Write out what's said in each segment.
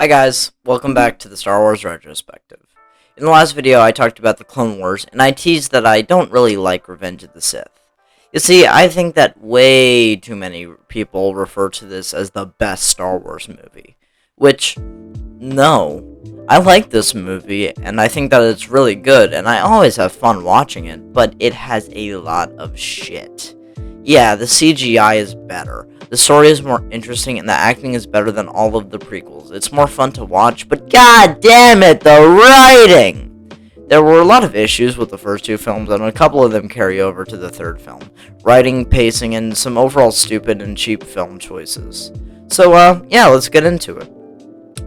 Hi guys, welcome back to the Star Wars Retrospective. In the last video I talked about the Clone Wars, and I teased that I don't really like Revenge of the Sith. You see, I think that way too many people refer to this as the best Star Wars movie. Which, no. I like this movie, and I think that it's really good, and I always have fun watching it, but it has a lot of shit. Yeah, the CGI is better. The story is more interesting, and the acting is better than all of the prequels. It's more fun to watch, but god damn it, the writing! There were a lot of issues with the first two films, and a couple of them carry over to the third film. Writing, pacing, and some overall stupid and cheap film choices. So, yeah, let's get into it.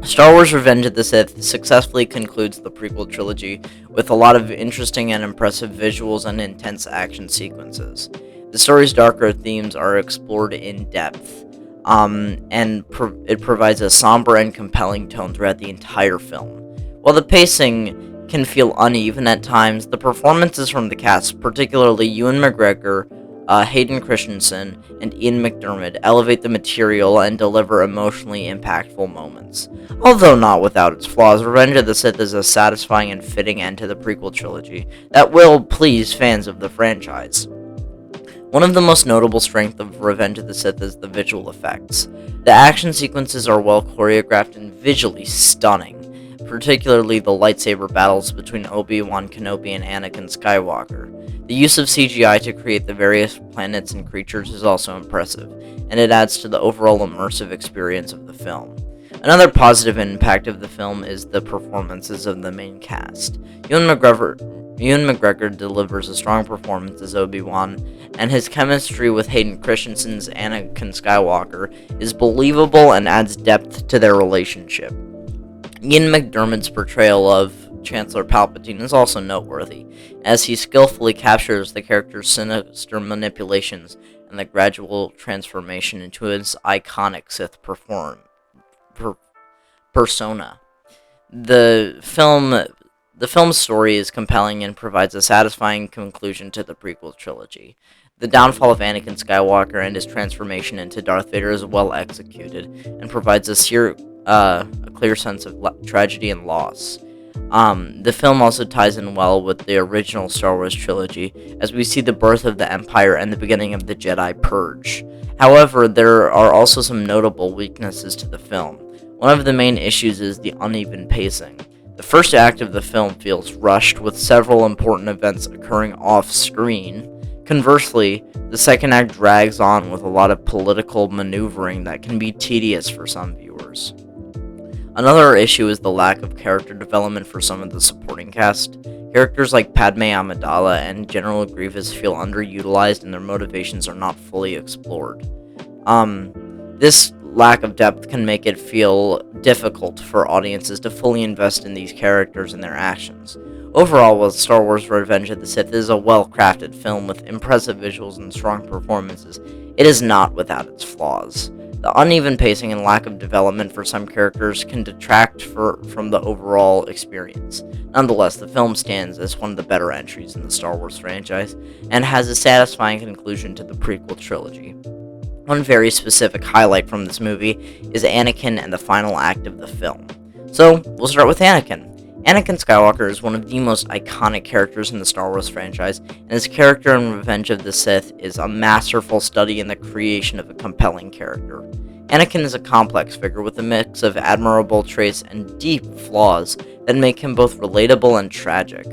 Star Wars Revenge of the Sith successfully concludes the prequel trilogy with a lot of interesting and impressive visuals and intense action sequences. The story's darker themes are explored in depth, and it provides a somber and compelling tone throughout the entire film. While the pacing can feel uneven at times, the performances from the cast, particularly Ewan McGregor, Hayden Christensen, and Ian McDiarmid, elevate the material and deliver emotionally impactful moments. Although not without its flaws, Revenge of the Sith is a satisfying and fitting end to the prequel trilogy that will please fans of the franchise. One of the most notable strengths of Revenge of the Sith is the visual effects. The action sequences are well choreographed and visually stunning, particularly the lightsaber battles between Obi-Wan Kenobi and Anakin Skywalker. The use of CGI to create the various planets and creatures is also impressive, and it adds to the overall immersive experience of the film. Another positive impact of the film is the performances of the main cast. Ewan McGregor delivers a strong performance as Obi-Wan, and his chemistry with Hayden Christensen's Anakin Skywalker is believable and adds depth to their relationship. Ian McDiarmid's portrayal of Chancellor Palpatine is also noteworthy, as he skillfully captures the character's sinister manipulations and the gradual transformation into his iconic Sith persona. The film's story is compelling and provides a satisfying conclusion to the prequel trilogy. The downfall of Anakin Skywalker and his transformation into Darth Vader is well executed and provides a clear sense of tragedy and loss. The film also ties in well with the original Star Wars trilogy, as we see the birth of the Empire and the beginning of the Jedi Purge. However, there are also some notable weaknesses to the film. One of the main issues is the uneven pacing. The first act of the film feels rushed, with several important events occurring off-screen. Conversely, the second act drags on with a lot of political maneuvering that can be tedious for some viewers. Another issue is the lack of character development for some of the supporting cast. Characters like Padme Amidala and General Grievous feel underutilized and their motivations are not fully explored. This lack of depth can make it feel difficult for audiences to fully invest in these characters and their actions. Overall, while Star Wars Revenge of the Sith is a well-crafted film with impressive visuals and strong performances, it is not without its flaws. The uneven pacing and lack of development for some characters can detract from the overall experience. Nonetheless, the film stands as one of the better entries in the Star Wars franchise, and has a satisfying conclusion to the prequel trilogy. One very specific highlight from this movie is Anakin and the final act of the film. So, we'll start with Anakin. Anakin Skywalker is one of the most iconic characters in the Star Wars franchise, and his character in Revenge of the Sith is a masterful study in the creation of a compelling character. Anakin is a complex figure with a mix of admirable traits and deep flaws that make him both relatable and tragic.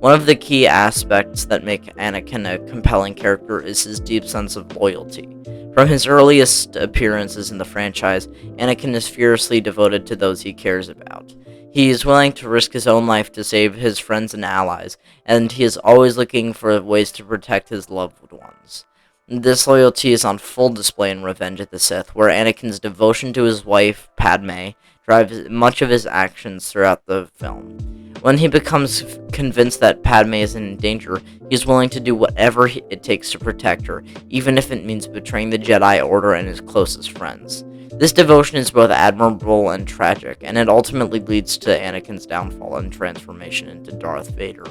One of the key aspects that make Anakin a compelling character is his deep sense of loyalty. From his earliest appearances in the franchise, Anakin is fiercely devoted to those he cares about. He is willing to risk his own life to save his friends and allies, and he is always looking for ways to protect his loved ones. This loyalty is on full display in Revenge of the Sith, where Anakin's devotion to his wife, Padme, drives much of his actions throughout the film. When he becomes convinced that Padme is in danger, he is willing to do whatever it takes to protect her, even if it means betraying the Jedi Order and his closest friends. This devotion is both admirable and tragic, and it ultimately leads to Anakin's downfall and transformation into Darth Vader.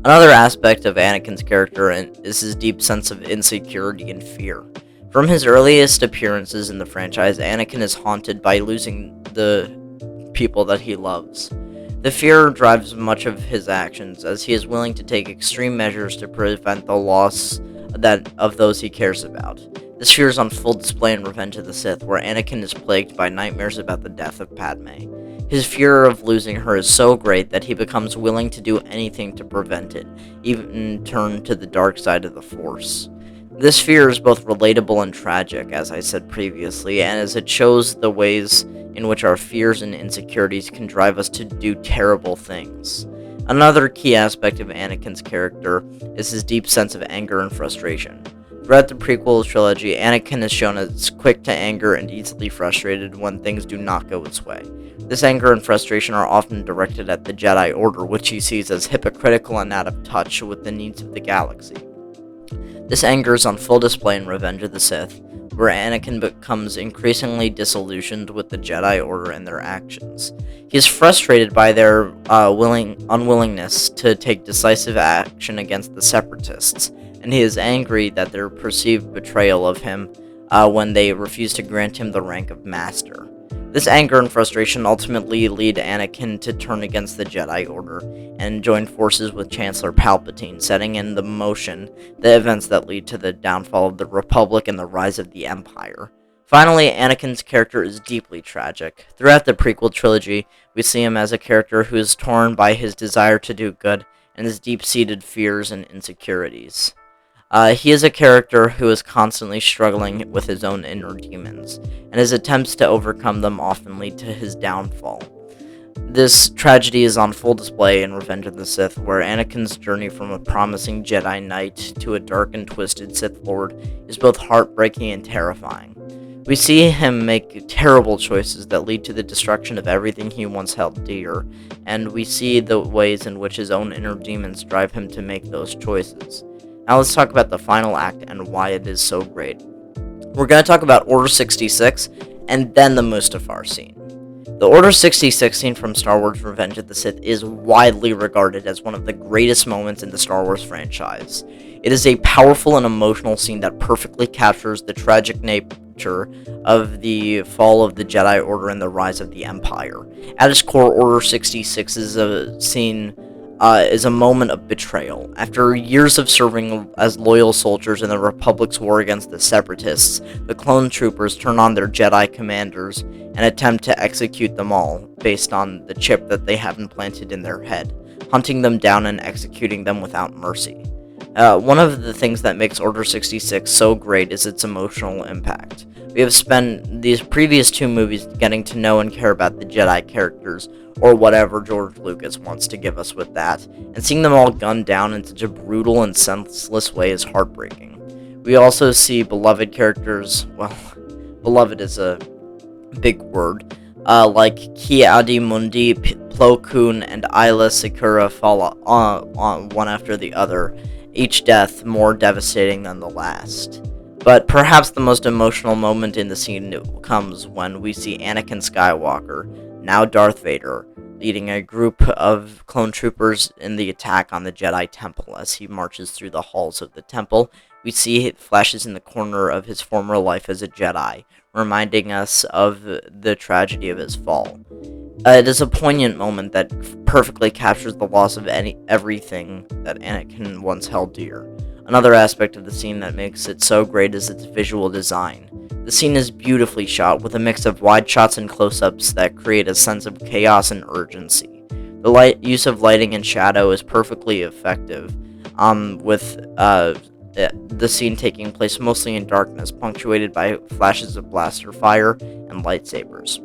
Another aspect of Anakin's character is his deep sense of insecurity and fear. From his earliest appearances in the franchise, Anakin is haunted by losing the people that he loves. The fear drives much of his actions, as he is willing to take extreme measures to prevent the loss of those he cares about. This fear is on full display in Revenge of the Sith, where Anakin is plagued by nightmares about the death of Padme. His fear of losing her is so great that he becomes willing to do anything to prevent it, even turn to the dark side of the Force. This fear is both relatable and tragic, as I said previously, and as it shows the ways in which our fears and insecurities can drive us to do terrible things. Another key aspect of Anakin's character is his deep sense of anger and frustration. Throughout the prequel trilogy, Anakin is shown as quick to anger and easily frustrated when things do not go his way. This anger and frustration are often directed at the Jedi Order, which he sees as hypocritical and out of touch with the needs of the galaxy. This anger is on full display in Revenge of the Sith, where Anakin becomes increasingly disillusioned with the Jedi Order and their actions. He is frustrated by their unwillingness to take decisive action against the Separatists, and he is angry that their perceived betrayal of him when they refuse to grant him the rank of Master. This anger and frustration ultimately lead Anakin to turn against the Jedi Order and join forces with Chancellor Palpatine, setting in the motion the events that lead to the downfall of the Republic and the rise of the Empire. Finally, Anakin's character is deeply tragic. Throughout the prequel trilogy, we see him as a character who is torn by his desire to do good and his deep-seated fears and insecurities. He is a character who is constantly struggling with his own inner demons, and his attempts to overcome them often lead to his downfall. This tragedy is on full display in Revenge of the Sith, where Anakin's journey from a promising Jedi Knight to a dark and twisted Sith Lord is both heartbreaking and terrifying. We see him make terrible choices that lead to the destruction of everything he once held dear, and we see the ways in which his own inner demons drive him to make those choices. Now let's talk about the final act and why it is so great. We're going to talk about Order 66, and then the Mustafar scene. The Order 66 scene from Star Wars Revenge of the Sith is widely regarded as one of the greatest moments in the Star Wars franchise. It is a powerful and emotional scene that perfectly captures the tragic nature of the fall of the Jedi Order and the rise of the Empire. At its core, Order 66 is a moment of betrayal. After years of serving as loyal soldiers in the Republic's war against the Separatists, the clone troopers turn on their Jedi commanders and attempt to execute them all, based on the chip that they have implanted in their head, hunting them down and executing them without mercy. One of the things that makes Order 66 so great is its emotional impact. We have spent these previous two movies getting to know and care about the Jedi characters, or whatever George Lucas wants to give us with that, and seeing them all gunned down in such a brutal and senseless way is heartbreaking. We also see beloved characters, well, beloved is a big word, like Ki-Adi-Mundi, Plo Koon, and Aayla Secura fall on one after the other, each death more devastating than the last. But perhaps the most emotional moment in the scene comes when we see Anakin Skywalker, now Darth Vader, leading a group of clone troopers in the attack on the Jedi Temple. As he marches through the halls of the temple, we see flashes in the corner of his former life as a Jedi, reminding us of the tragedy of his fall. It is a poignant moment that perfectly captures the loss of everything that Anakin once held dear. Another aspect of the scene that makes it so great is its visual design. The scene is beautifully shot, with a mix of wide shots and close-ups that create a sense of chaos and urgency. The use of lighting and shadow is perfectly effective, with the scene taking place mostly in darkness, punctuated by flashes of blaster fire and lightsabers.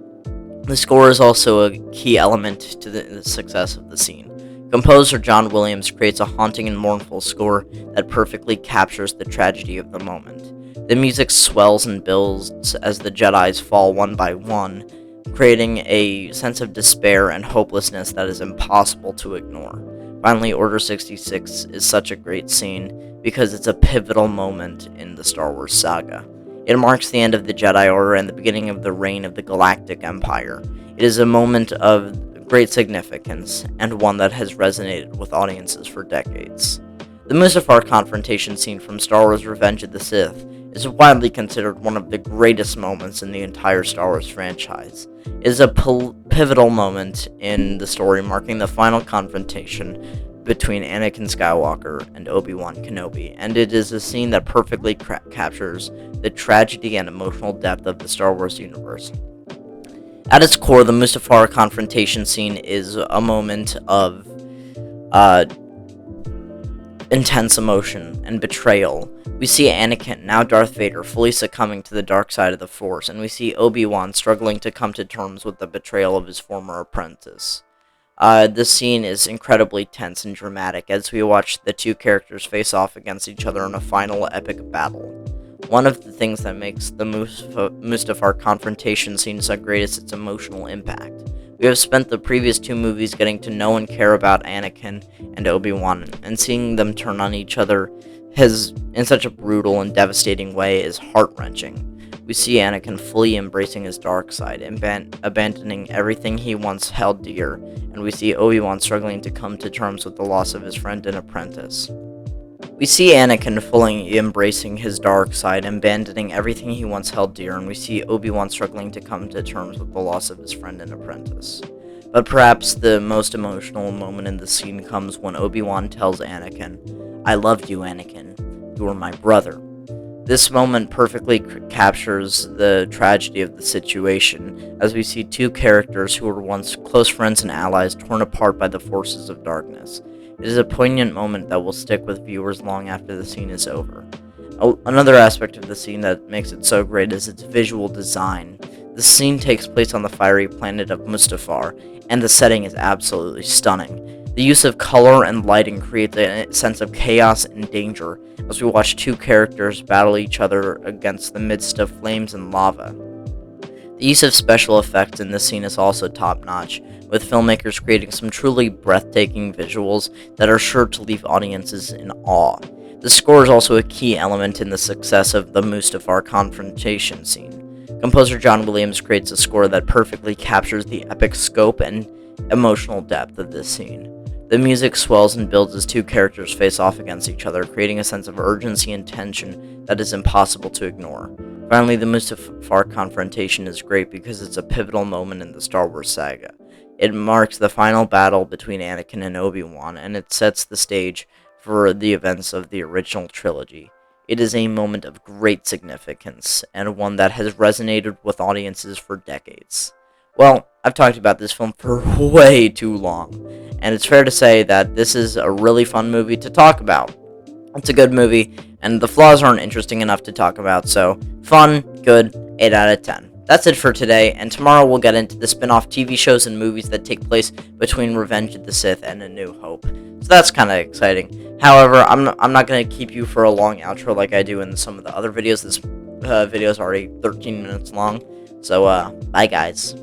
The score is also a key element to the success of the scene. Composer John Williams creates a haunting and mournful score that perfectly captures the tragedy of the moment. The music swells and builds as the Jedis fall one by one, creating a sense of despair and hopelessness that is impossible to ignore. Finally, Order 66 is such a great scene because it's a pivotal moment in the Star Wars saga. It marks the end of the Jedi Order and the beginning of the reign of the Galactic Empire. It is a moment of great significance, and one that has resonated with audiences for decades. The Mustafar confrontation scene from Star Wars Revenge of the Sith is widely considered one of the greatest moments in the entire Star Wars franchise. It is a pivotal moment in the story, marking the final confrontation between Anakin Skywalker and Obi-Wan Kenobi, and it is a scene that perfectly captures the tragedy and emotional depth of the Star Wars universe. At its core, the Mustafar confrontation scene is a moment of intense emotion and betrayal. We see Anakin, now Darth Vader, fully succumbing to the dark side of the Force, and we see Obi-Wan struggling to come to terms with the betrayal of his former apprentice. This scene is incredibly tense and dramatic as we watch the two characters face off against each other in a final epic battle. One of the things that makes the Mustafar confrontation scene so great is its emotional impact. We have spent the previous two movies getting to know and care about Anakin and Obi-Wan, and seeing them turn on each other in such a brutal and devastating way is heart-wrenching. We see Anakin fully embracing his dark side, abandoning everything he once held dear, and we see Obi-Wan struggling to come to terms with the loss of his friend and apprentice. We see Anakin fully embracing his dark side, abandoning everything he once held dear, and we see Obi-Wan struggling to come to terms with the loss of his friend and apprentice. But perhaps the most emotional moment in the scene comes when Obi-Wan tells Anakin, "I loved you, Anakin. You were my brother." This moment perfectly captures the tragedy of the situation, as we see two characters who were once close friends and allies torn apart by the forces of darkness. It is a poignant moment that will stick with viewers long after the scene is over. Another aspect of the scene that makes it so great is its visual design. The scene takes place on the fiery planet of Mustafar, and the setting is absolutely stunning. The use of color and lighting creates a sense of chaos and danger as we watch two characters battle each other against the midst of flames and lava. The use of special effects in this scene is also top-notch, with filmmakers creating some truly breathtaking visuals that are sure to leave audiences in awe. The score is also a key element in the success of the Mustafar confrontation scene. Composer John Williams creates a score that perfectly captures the epic scope and emotional depth of this scene. The music swells and builds as two characters face off against each other, creating a sense of urgency and tension that is impossible to ignore. Finally, the Mustafar confrontation is great because it's a pivotal moment in the Star Wars saga. It marks the final battle between Anakin and Obi-Wan, and it sets the stage for the events of the original trilogy. It is a moment of great significance, and one that has resonated with audiences for decades. Well, I've talked about this film for way too long, and it's fair to say that this is a really fun movie to talk about. It's a good movie, and the flaws aren't interesting enough to talk about, so fun, good, 8 out of 10. That's it for today, and tomorrow we'll get into the spin-off TV shows and movies that take place between Revenge of the Sith and A New Hope. So that's kind of exciting. However, I'm not going to keep you for a long outro like I do in some of the other videos. This video is already 13 minutes long, so bye guys.